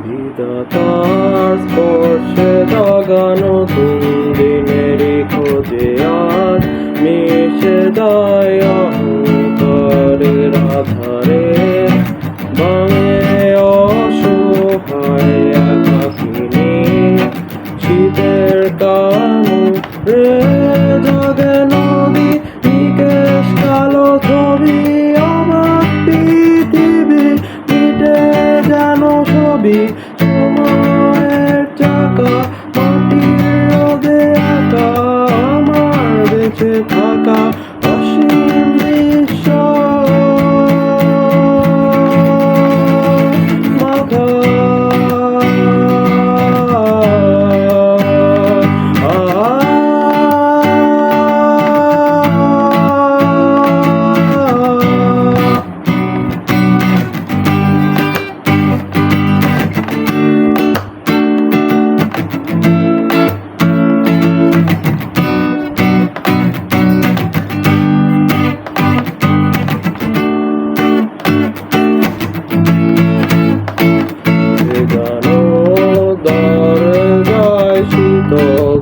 বিধাতার স্পর্শে জাগা নতুন দিনেরই খোঁজে আজ মিশে যায় অহংকারের আধারে ভাঙে অসহায় একাকিনী শীতের কামড়ে জাগে নদী নিকেশ কালো ছবি আমার পৃথিবী মিটে যেন ছবি সময়ের চাকা মাটির রোদে আঁকা আমার বেঁচে থাকা অসীম দৃশ্য মাথা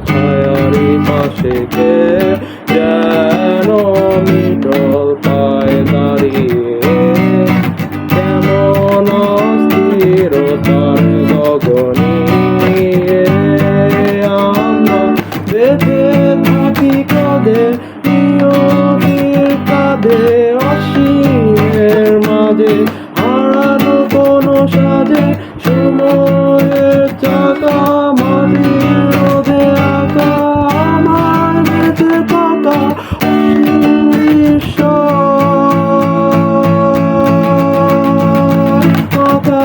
ছায়ারি পাশে কে যেন মিটল পায় দাঁড়িয়ে কেমন অস্থিরতার গগনে আমরা বেঁধে থাকি কাঁধে নিয়তির কাঁধে অসীমের মাঝে হারানো কোনো সাজে সময়ের চাকা মাটির রোদে আঁকা আমার বেঁচে থাকা অসীম দৃশ্য মাথা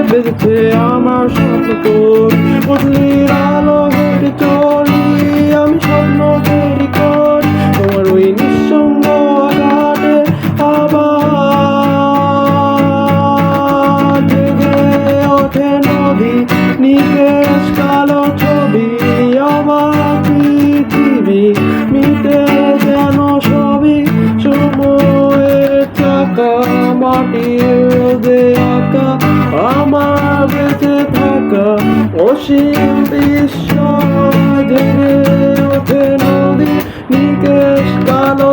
বেঁচেছে আমার স্বপ্ন তোর বদলির আলো হেঁটে চলি আমি স্বপ্ন তৈরি করি তোমার ওই নিঃসঙ্গ ঘাটে আবার জেগে ওঠে নদী নিকেশ কালো ছবি আমার পৃথিবী মিটে যেন সবই সময়ের চাকা মাটির রোদে আঁকা আমার বেঁচে থাকা অসীম বিশ্ব জেগে ওঠে নদী নিকেশ কালো